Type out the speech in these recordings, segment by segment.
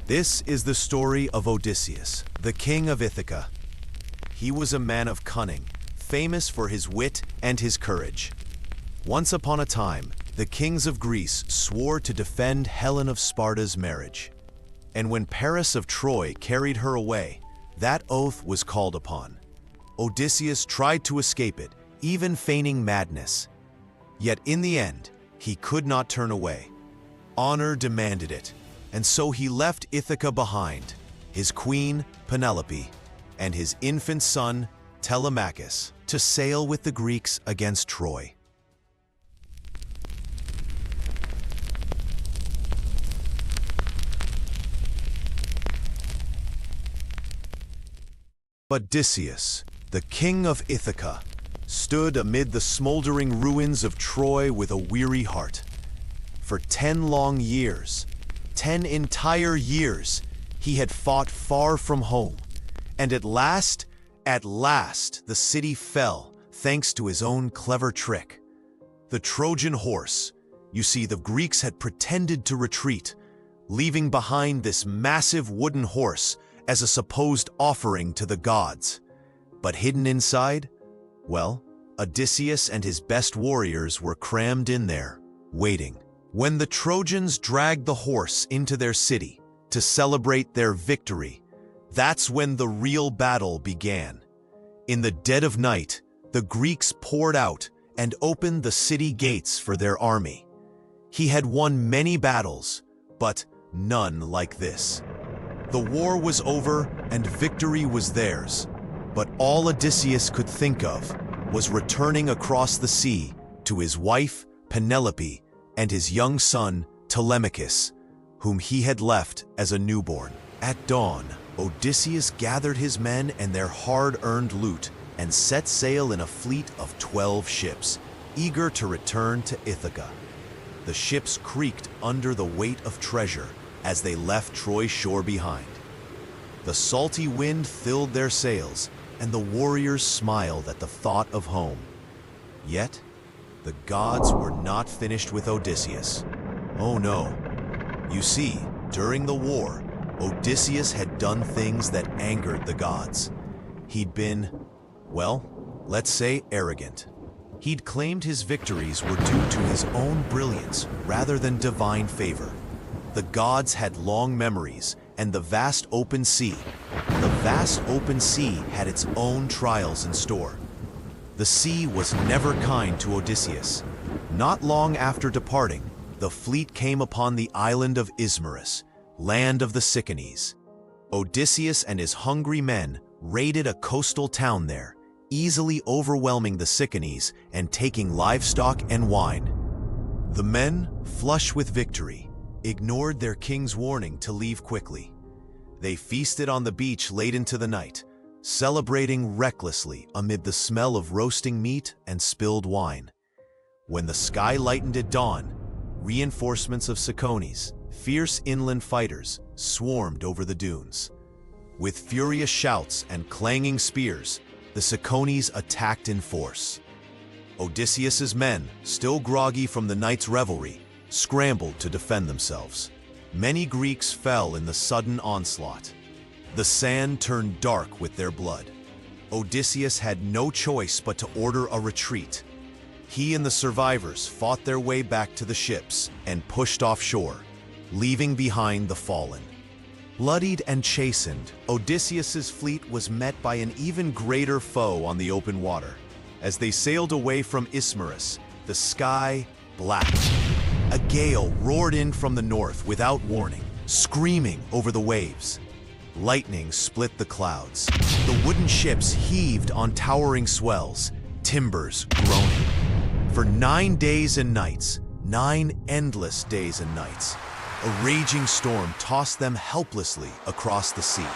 This is the story of Odysseus, the king of Ithaca. He was a man of cunning, famous for his wit and his courage. Once upon a time, the kings of Greece swore to defend Helen of Sparta's marriage. And when Paris of Troy carried her away, that oath was called upon. Odysseus tried to escape it, even feigning madness. Yet in the end, he could not turn away. Honor demanded it, and so he left Ithaca behind, his queen, Penelope, and his infant son, Telemachus, to sail with the Greeks against Troy. But Odysseus, the king of Ithaca, stood amid the smoldering ruins of Troy with a weary heart. For 10 long years, 10 entire years, he had fought far from home, and at last, the city fell thanks to his own clever trick. The Trojan Horse. You see, the Greeks had pretended to retreat, leaving behind this massive wooden horse as a supposed offering to the gods. But hidden inside, well, Odysseus and his best warriors were crammed in there, waiting. When the Trojans dragged the horse into their city to celebrate their victory, that's when the real battle began. In the dead of night, the Greeks poured out and opened the city gates for their army. He had won many battles, but none like this. The war was over and victory was theirs, but all Odysseus could think of was returning across the sea to his wife, Penelope, and his young son, Telemachus, whom he had left as a newborn. At dawn, Odysseus gathered his men and their hard-earned loot and set sail in a fleet of 12 ships, eager to return to Ithaca. The ships creaked under the weight of treasure as they left Troy's shore behind. The salty wind filled their sails, and the warriors smiled at the thought of home. Yet, the gods were not finished with Odysseus. Oh no. You see, during the war, Odysseus had done things that angered the gods. He'd been, well, let's say arrogant. He'd claimed his victories were due to his own brilliance rather than divine favor. The gods had long memories, and the vast open sea had its own trials in store. The sea was never kind to Odysseus. Not long after departing, the fleet came upon the island of Ismarus, land of the Cicones. Odysseus and his hungry men raided a coastal town there, easily overwhelming the Cicones and taking livestock and wine. The men, flush with victory, ignored their king's warning to leave quickly. They feasted on the beach late into the night, celebrating recklessly amid the smell of roasting meat and spilled wine. When the sky lightened at dawn, reinforcements of Cicones, fierce inland fighters, swarmed over the dunes. With furious shouts and clanging spears, the Cicones attacked in force. Odysseus's men, still groggy from the night's revelry, scrambled to defend themselves. Many Greeks fell in the sudden onslaught. The sand turned dark with their blood. Odysseus had no choice but to order a retreat. He and the survivors fought their way back to the ships and pushed offshore, leaving behind the fallen. Bloodied and chastened, Odysseus's fleet was met by an even greater foe on the open water. As they sailed away from Ismarus, the sky blacked. A gale roared in from the north without warning, screaming over the waves. Lightning split the clouds. The wooden ships heaved on towering swells, timbers groaning. For 9 days and nights, 9 endless days and nights, a raging storm tossed them helplessly across the sea.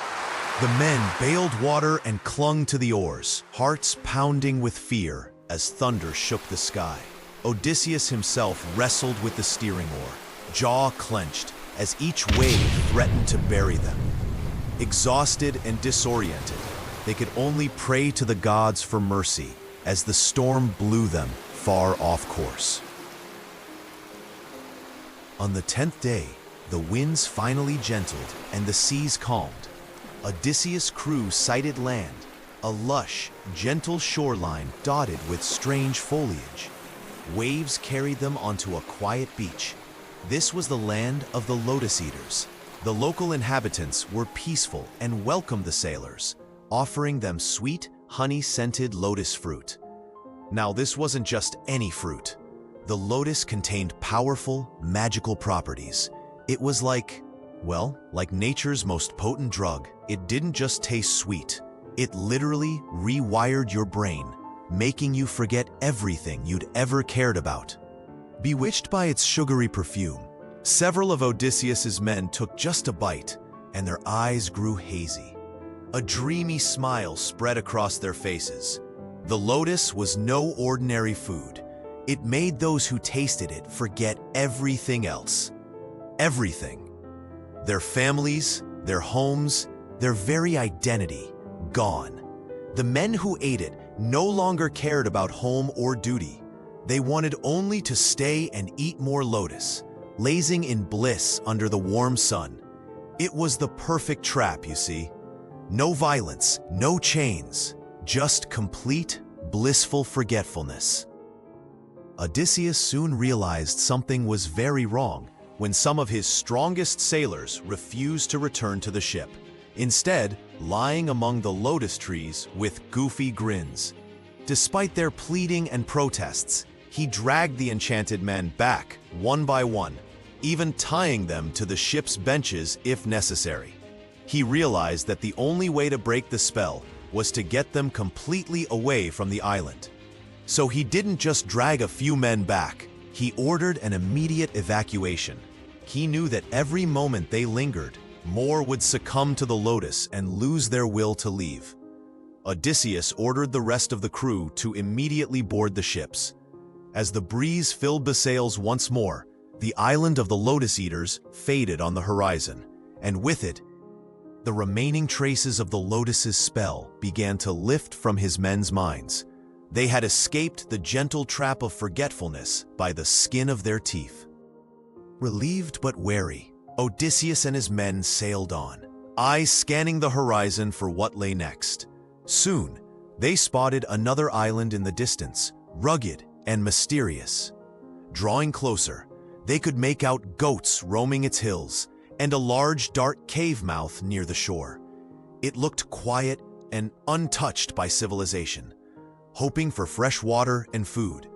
The men bailed water and clung to the oars, hearts pounding with fear as thunder shook the sky. Odysseus himself wrestled with the steering oar, jaw clenched as each wave threatened to bury them. Exhausted and disoriented, they could only pray to the gods for mercy as the storm blew them far off course. On the 10th day, The winds finally gentled and the seas calmed. Odysseus' crew sighted land, a lush, gentle shoreline dotted with strange foliage. Waves carried them onto a quiet beach. This was the land of the Lotus-Eaters. The local inhabitants were peaceful and welcomed the sailors, offering them sweet, honey-scented lotus fruit. Now, this wasn't just any fruit. The lotus contained powerful, magical properties. It was like nature's most potent drug. It didn't just taste sweet. It literally rewired your brain, making you forget everything you'd ever cared about. Bewitched by its sugary perfume, several of Odysseus's men took just a bite, and their eyes grew hazy. A dreamy smile spread across their faces. The lotus was no ordinary food. It made those who tasted it forget everything else. Everything. Their families, their homes, their very identity, gone. The men who ate it no longer cared about home or duty. They wanted only to stay and eat more lotus, lazing in bliss under the warm sun. It was the perfect trap, you see. No violence, no chains, just complete, blissful forgetfulness. Odysseus soon realized something was very wrong when some of his strongest sailors refused to return to the ship, instead lying among the lotus trees with goofy grins. Despite their pleading and protests, he dragged the enchanted men back, one by one, even tying them to the ship's benches if necessary. He realized that the only way to break the spell was to get them completely away from the island. So he didn't just drag a few men back, he ordered an immediate evacuation. He knew that every moment they lingered, more would succumb to the lotus and lose their will to leave. Odysseus ordered the rest of the crew to immediately board the ships. As the breeze filled the sails once more, the island of the Lotus-Eaters faded on the horizon, and with it, the remaining traces of the lotus's spell began to lift from his men's minds. They had escaped the gentle trap of forgetfulness by the skin of their teeth. Relieved but wary, Odysseus and his men sailed on, eyes scanning the horizon for what lay next. Soon, they spotted another island in the distance, rugged and mysterious. Drawing closer, they could make out goats roaming its hills and a large dark cave mouth near the shore. It looked quiet and untouched by civilization. Hoping for fresh water and food,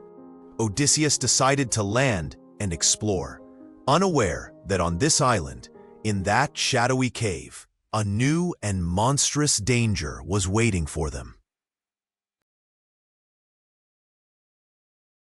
Odysseus decided to land and explore, unaware that on this island, in that shadowy cave, a new and monstrous danger was waiting for them.